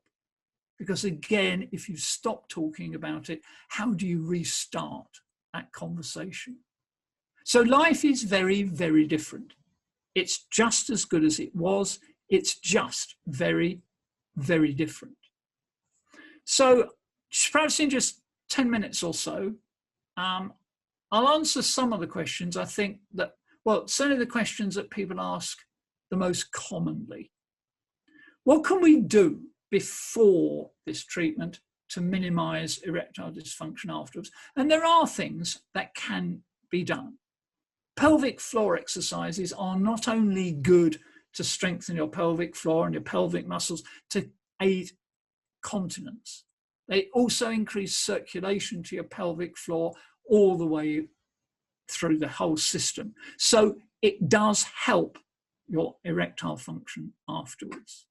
Because again, if you stop talking about it, how do you restart that conversation? So life is very, very different. It's just as good as it was. It's just very, very different. So perhaps in just 10 minutes or so, I'll answer some of the questions I think that, well, certainly the questions that people ask the most commonly. What can we do before this treatment to minimize erectile dysfunction afterwards? And there are things that can be done. Pelvic floor exercises are not only good to strengthen your pelvic floor and your pelvic muscles to aid continence, they also increase circulation to your pelvic floor all the way through the whole system. So it does help your erectile function afterwards.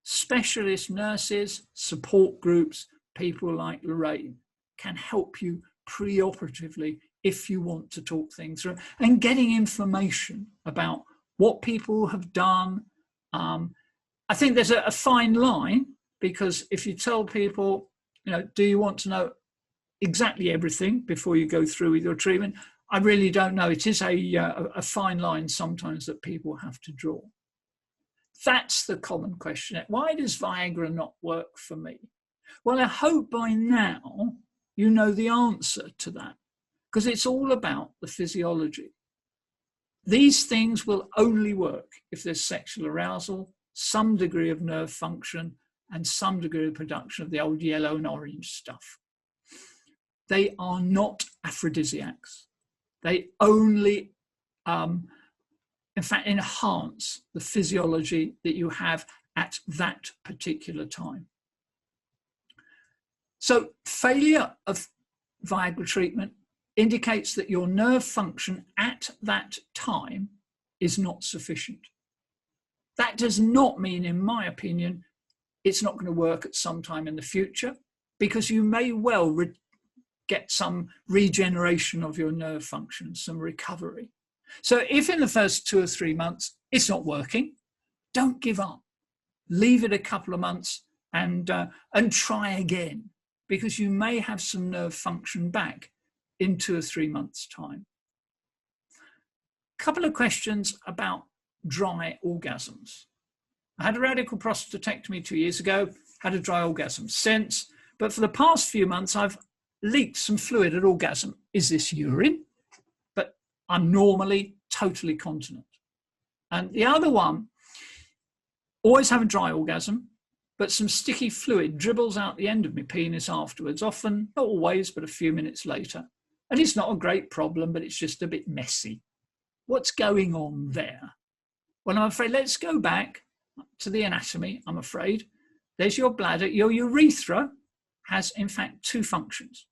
Specialist nurses, support groups, people like Lorraine can help you preoperatively if you want to talk things through, and getting information about what people have done. I think there's a fine line, because if you tell people, do you want to know exactly everything before you go through with your treatment? I really don't know. It is a fine line sometimes that people have to draw. That's the common question. Why does Viagra not work for me? Well, I hope by now you know the answer to that, because it's all about the physiology. These things will only work if there's sexual arousal, some degree of nerve function, and some degree of production of the old yellow and orange stuff. They are not aphrodisiacs. They only, in fact, enhance the physiology that you have at that particular time. So failure of Viagra treatment indicates that your nerve function at that time is not sufficient. That does not mean, in my opinion, it's not going to work at some time in the future, because you may well get some regeneration of your nerve function, some recovery. So if in the first 2 or 3 months it's not working, don't give up. Leave it a couple of months and try again, because you may have some nerve function back in 2 or 3 months' time. A couple of questions about dry orgasms. I had a radical prostatectomy 2 years ago, had a dry orgasm since, but for the past few months I've leaked some fluid at orgasm. Is this urine? But I'm normally totally continent. And the other one, always have a dry orgasm, but some sticky fluid dribbles out the end of my penis afterwards, often, not always, but a few minutes later. And it's not a great problem, but it's just a bit messy. What's going on there? Well, I'm afraid, let's go back to the anatomy, I'm afraid. There's your bladder. Your urethra has, in fact, 2 functions.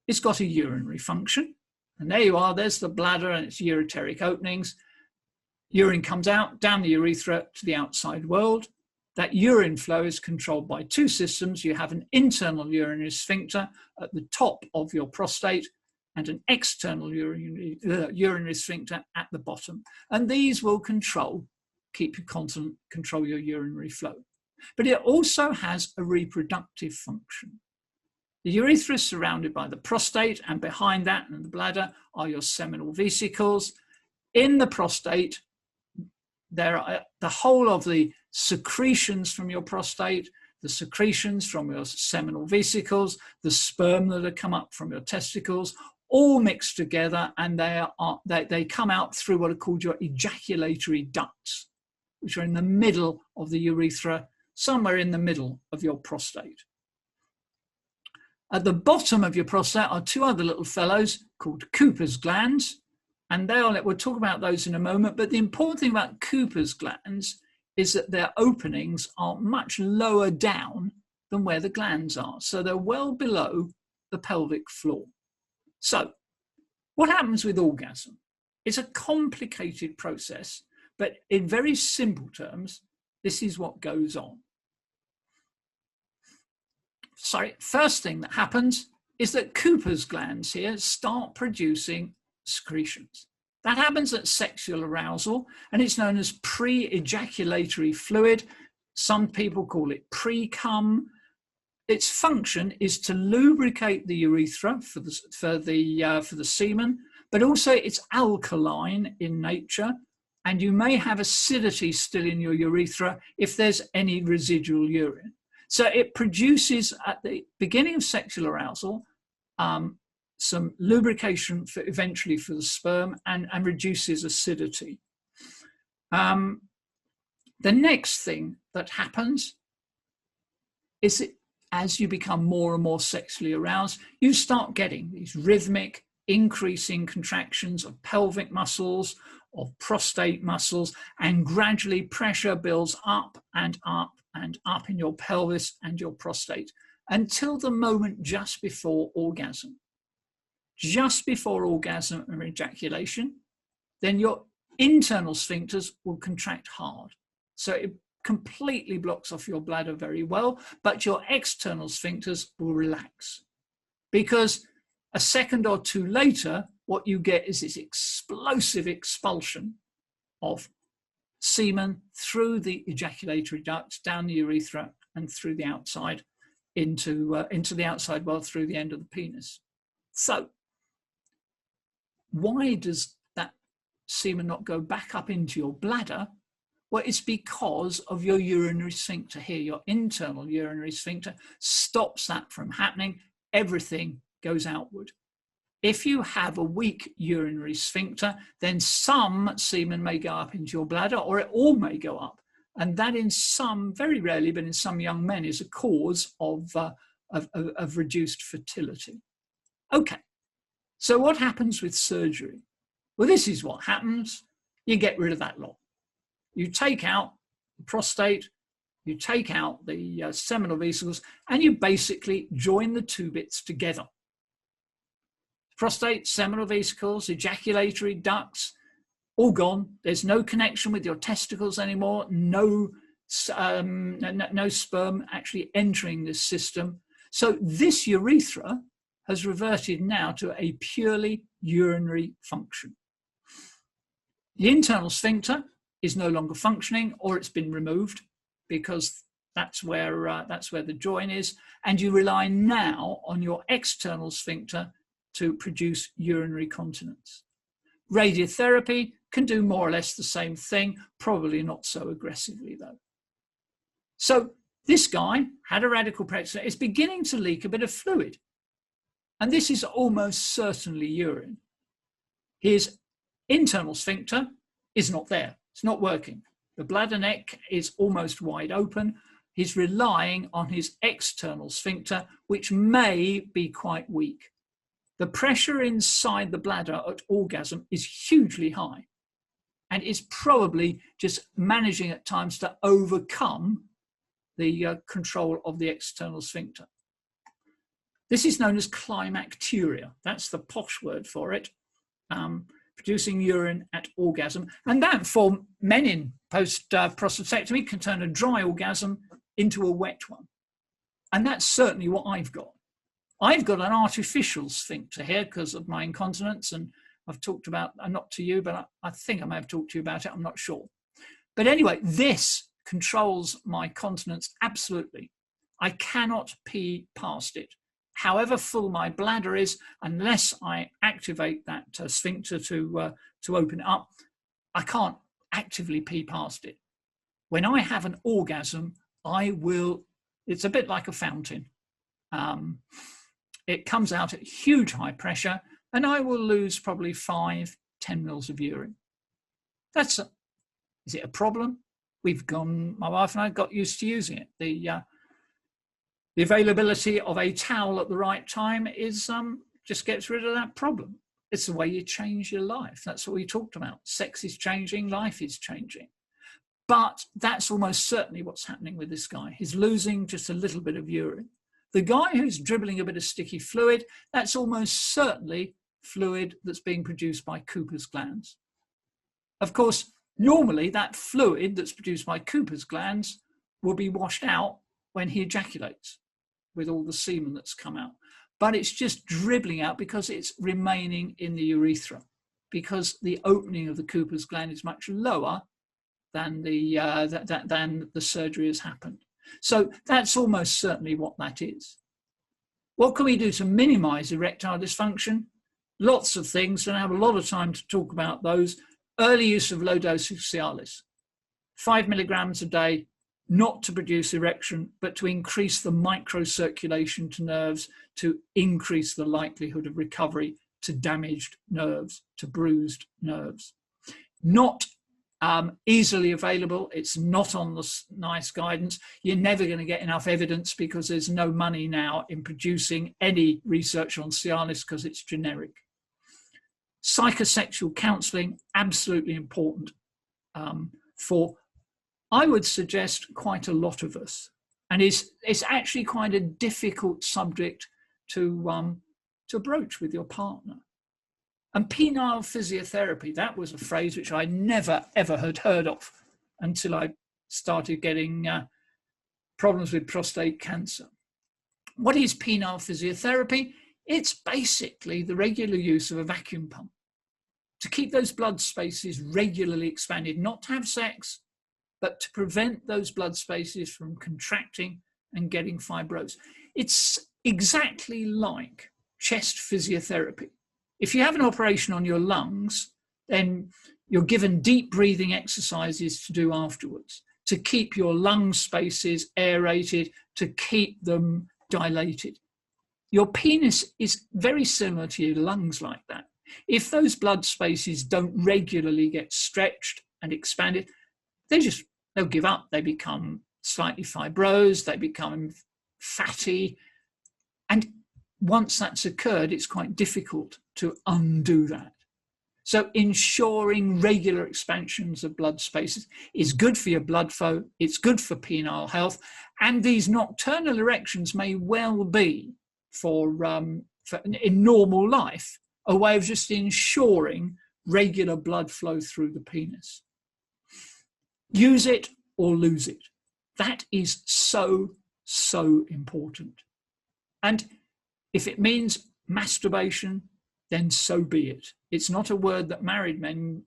It's got a urinary function, and there you are, there's the bladder and its ureteric openings. Urine comes out down the urethra to the outside world. That urine flow is controlled by 2 systems. You have an internal urinary sphincter at the top of your prostate and an external urinary sphincter at the bottom. And these will keep you continent, control your urinary flow. But it also has a reproductive function. The urethra is surrounded by the prostate, and behind that and the bladder are your seminal vesicles. In the prostate, there are the whole of the secretions from your prostate, the secretions from your seminal vesicles, the sperm that have come up from your testicles, all mixed together, and they come out through what are called your ejaculatory ducts, which are in the middle of the urethra, somewhere in the middle of your prostate. At the bottom of your prostate are 2 other little fellows called Cooper's glands, and we'll talk about those in a moment. But the important thing about Cooper's glands is that their openings are much lower down than where the glands are. So they're well below the pelvic floor. So what happens with orgasm? It's a complicated process, but in very simple terms, this is what goes on. First thing that happens is that Cooper's glands here start producing secretions. That happens at sexual arousal, and it's known as pre-ejaculatory fluid. Some people call it pre-cum. Its function is to lubricate the urethra for the semen, but also it's alkaline in nature, and you may have acidity still in your urethra if there's any residual urine. So it produces, at the beginning of sexual arousal, some lubrication eventually for the sperm, and reduces acidity. The next thing that happens is that as you become more and more sexually aroused, you start getting these rhythmic increasing contractions of pelvic muscles, of prostate muscles, and gradually pressure builds up and up and up in your pelvis and your prostate until the moment just before orgasm. Just before orgasm and ejaculation, then your internal sphincters will contract hard. So it completely blocks off your bladder very well, but your external sphincters will relax. Because a second or 2 later, what you get is this explosive expulsion of semen through the ejaculatory ducts, down the urethra, and through the outside into the outside world through the end of the penis. So why does that semen not go back up into your bladder? Well, it's because of your urinary sphincter here. Your internal urinary sphincter stops that from happening. Everything goes outward. If you have a weak urinary sphincter, then some semen may go up into your bladder, or it all may go up. And that in some, very rarely, but in some young men is a cause of reduced fertility. Okay, so what happens with surgery? Well, this is what happens. You get rid of that lot. You take out the prostate, you take out the seminal vesicles, and you basically join the two bits together. Prostate, seminal vesicles, ejaculatory ducts, all gone. There's no connection with your testicles anymore. No sperm actually entering this system. So this urethra has reverted now to a purely urinary function. The internal sphincter is no longer functioning, or it's been removed, because that's where the join is, and you rely now on your external sphincter to produce urinary continence. Radiotherapy can do more or less the same thing, probably not so aggressively though. So this guy had a radical pregnancy. It's beginning to leak a bit of fluid, and this is almost certainly urine. His internal sphincter is not there. It's not working. The bladder neck is almost wide open. He's relying on his external sphincter, which may be quite weak. The pressure inside the bladder at orgasm is hugely high, and is probably just managing at times to overcome the control of the external sphincter. This is known as climacturia. That's the posh word for it. Producing urine at orgasm. And that, for men in post-prostatectomy, can turn a dry orgasm into a wet one. And that's certainly what I've got. I've got an artificial sphincter here because of my incontinence, and I've talked about, not to you, but I think I may have talked to you about it, I'm not sure. But anyway, this controls my continence absolutely. I cannot pee past it. However full my bladder is, unless I activate that sphincter to open it up, I can't actively pee past it. When I have an orgasm, it's a bit like a fountain. It comes out at huge high pressure, and I will lose probably 5-10 mils of urine. Is it a problem? My wife and I got used to using it. The availability of a towel at the right time is just gets rid of that problem. It's the way you change your life. That's what we talked about. Sex is changing, life is changing. But that's almost certainly what's happening with this guy. He's losing just a little bit of urine. The guy who's dribbling a bit of sticky fluid, that's almost certainly fluid that's being produced by Cooper's glands. Of course, normally that fluid that's produced by Cooper's glands will be washed out when he ejaculates, with all the semen that's come out. But it's just dribbling out because it's remaining in the urethra, because the opening of the Cooper's gland is much lower than the surgery has happened. So that's almost certainly what that is. What can we do to minimize erectile dysfunction? Lots of things, and I have a lot of time to talk about those. Early use of low dosage Cialis, 5 milligrams a day, not to produce erection, but to increase the microcirculation to nerves, to increase the likelihood of recovery to damaged nerves, to bruised nerves. Not easily available. It's not on the NICE guidance. You're never going to get enough evidence because there's no money now in producing any research on Cialis because it's generic. Psychosexual counselling, absolutely important for, I would suggest, quite a lot of us. And it's actually quite a difficult subject to broach with your partner. And penile physiotherapy, that was a phrase which I never, ever had heard of until I started getting problems with prostate cancer. What is penile physiotherapy? It's basically the regular use of a vacuum pump to keep those blood spaces regularly expanded, not to have sex, but to prevent those blood spaces from contracting and getting fibrosed. It's exactly like chest physiotherapy. If you have an operation on your lungs, then you're given deep breathing exercises to do afterwards to keep your lung spaces aerated, to keep them dilated. Your penis is very similar to your lungs like that. If those blood spaces don't regularly get stretched and expanded, they just They'll give up. They become slightly fibrosed. They become fatty. And once that's occurred, it's quite difficult to undo that. So ensuring regular expansions of blood spaces is good for your blood flow, it's good for penile health, and these nocturnal erections may well be for in normal life, a way of just ensuring regular blood flow through the penis. Use it or lose it. That is so, so important. And if it means masturbation, then so be it. It's not a word that married men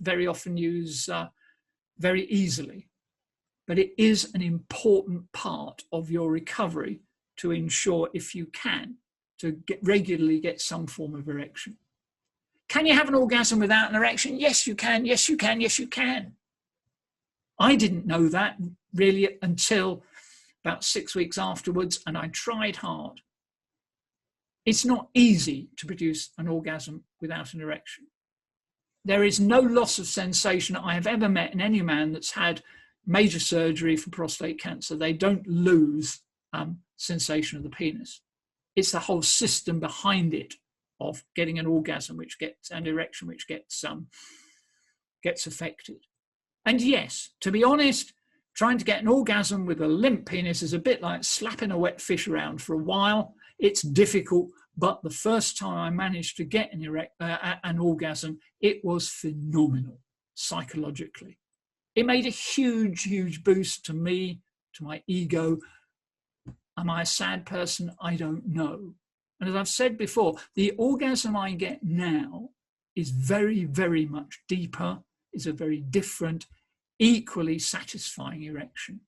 very often use very easily, but it is an important part of your recovery to ensure, if you can, to regularly get some form of erection. Can you have an orgasm without an erection? Yes, you can. Yes, you can. Yes, you can. I didn't know that really until about 6 weeks afterwards, and I tried hard. It's not easy to produce an orgasm without an erection. There is no loss of sensation I have ever met in any man that's had major surgery for prostate cancer. They don't lose sensation of the penis. It's the whole system behind it of getting an orgasm, which gets an erection, which gets affected. And yes, to be honest, trying to get an orgasm with a limp penis is a bit like slapping a wet fish around for a while. It's difficult, but the first time I managed to get an orgasm, it was phenomenal psychologically. It made a huge, huge boost to me, to my ego. Am I a sad person? I don't know. And as I've said before, the orgasm I get now is very, very much deeper, is a very different, equally satisfying erection.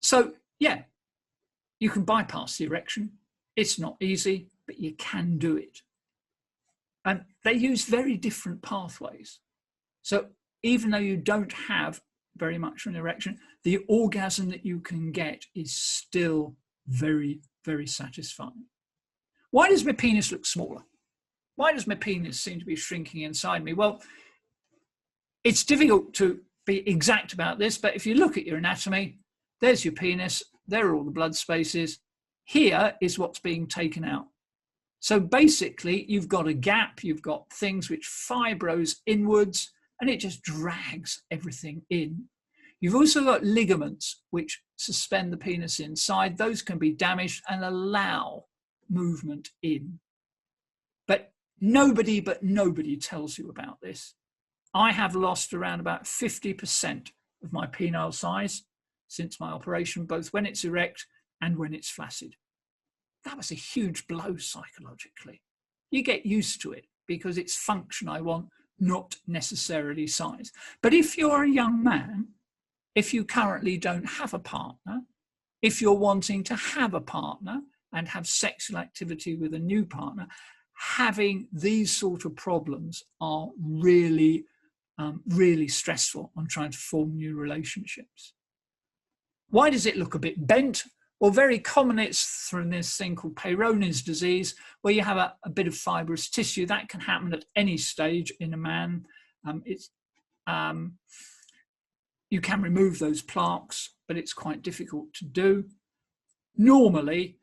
So, yeah, you can bypass the erection. It's not easy, but you can do it. And they use very different pathways. So even though you don't have very much of an erection, the orgasm that you can get is still very, very satisfying. Why does my penis look smaller? Why does my penis seem to be shrinking inside me? Well, it's difficult to be exact about this, but if you look at your anatomy, there's your penis, there are all the blood spaces. Here is what's being taken out. So basically, you've got a gap, you've got things which fibrose inwards, and it just drags everything in. You've also got ligaments which suspend the penis inside. Those can be damaged and allow movement in. But nobody tells you about this. I have lost around about 50% of my penile size since my operation, both when it's erect and when it's flaccid. That was a huge blow psychologically. You get used to it because it's function I want, not necessarily size. But if you're a young man, if you currently don't have a partner, if you're wanting to have a partner and have sexual activity with a new partner, having these sort of problems are really, really stressful on trying to form new relationships. Why does it look a bit bent? Well, very common, it's from this thing called Peyronie's disease, where you have a bit of fibrous tissue. That can happen at any stage in a man. You can remove those plaques, but it's quite difficult to do. Normally,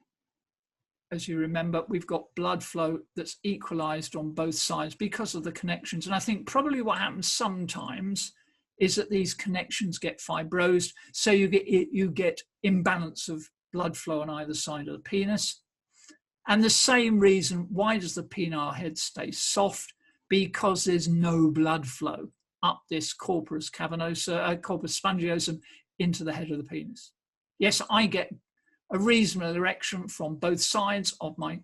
as you remember, we've got blood flow that's equalized on both sides because of the connections. And I think probably what happens sometimes is that these connections get fibrosed, so you get imbalance of blood flow on either side of the penis. And the same reason, why does the penile head stay soft? Because there's no blood flow up this corpus spongiosum into the head of the penis. Yes, I get a reasonable erection from both sides of my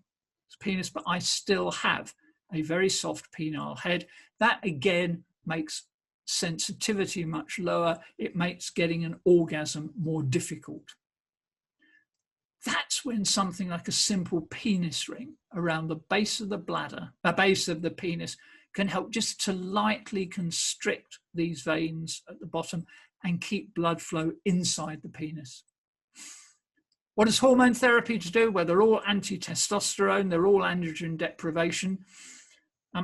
penis, but I still have a very soft penile head. That again makes sensitivity much lower. It makes getting an orgasm more difficult. That's when something like a simple penis ring around the base of the bladder, base of the penis, can help just to lightly constrict these veins at the bottom and keep blood flow inside the penis. What is hormone therapy to do? Well, they're all anti-testosterone, they're all androgen deprivation.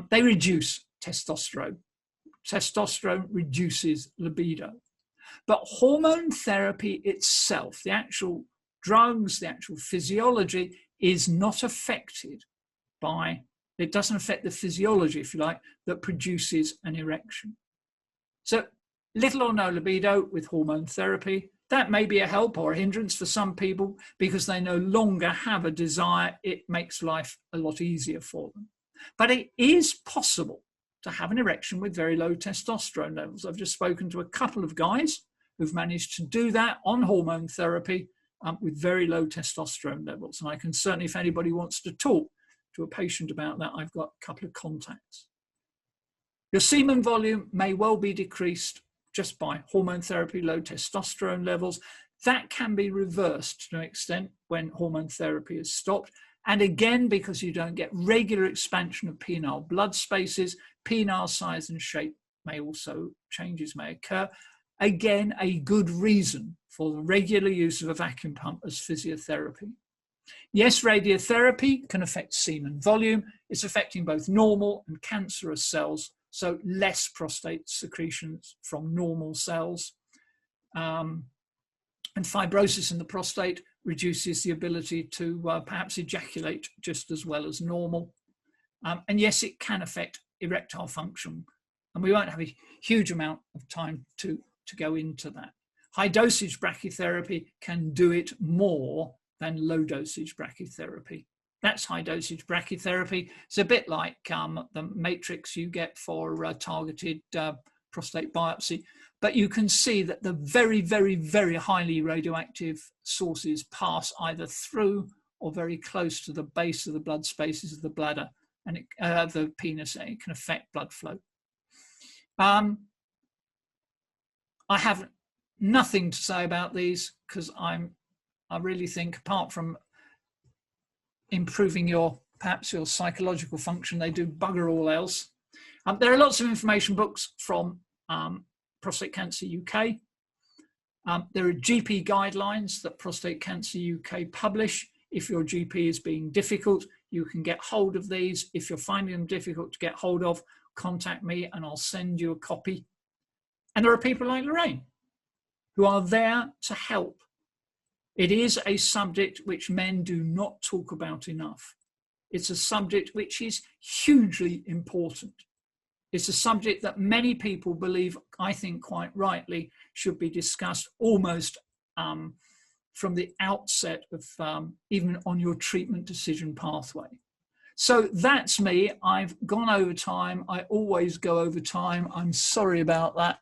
They reduce testosterone. testosterone reduces libido. But hormone therapy itself, the actual drugs, the actual physiology, is not affected by, it doesn't affect the physiology, if you like, that produces an erection. So little or no libido with hormone therapy. That may be a help or a hindrance for some people because they no longer have a desire. It makes life a lot easier for them. But it is possible to have an erection with very low testosterone levels. I've just spoken to a couple of guys who've managed to do that on hormone therapy with very low testosterone levels. And I can certainly, if anybody wants to talk to a patient about that, I've got a couple of contacts. Your semen volume may well be decreased just by hormone therapy, low testosterone levels. That can be reversed to an extent when hormone therapy is stopped. And again, because you don't get regular expansion of penile blood spaces, penile size and shape changes may occur. Again, a good reason for the regular use of a vacuum pump as physiotherapy. Yes, radiotherapy can affect semen volume. It's affecting both normal and cancerous cells, so less prostate secretions from normal cells. And fibrosis in the prostate reduces the ability to perhaps ejaculate just as well as normal. And yes, it can affect erectile function. And we won't have a huge amount of time to go into that. High dosage brachytherapy can do it more than low dosage brachytherapy. That's high dosage brachytherapy. It's a bit like the matrix you get for targeted prostate biopsy. But you can see that the very, very, very highly radioactive sources pass either through or very close to the base of the blood spaces of the bladder and the penis, and it can affect blood flow. I have nothing to say about these because I really think, apart from improving perhaps your psychological function, they do bugger all else. There are lots of information books from Prostate Cancer UK. There are GP guidelines that Prostate Cancer UK publish. If your GP is being difficult, you can get hold of these. If you're finding them difficult to get hold of, contact me and I'll send you a copy. And there are people like Lorraine who are there to help. It is a subject which men do not talk about enough. It's a subject which is hugely important. It's a subject that many people believe, I think quite rightly, should be discussed almost from the outset of even on your treatment decision pathway. So that's me. I've gone over time. I always go over time. I'm sorry about that.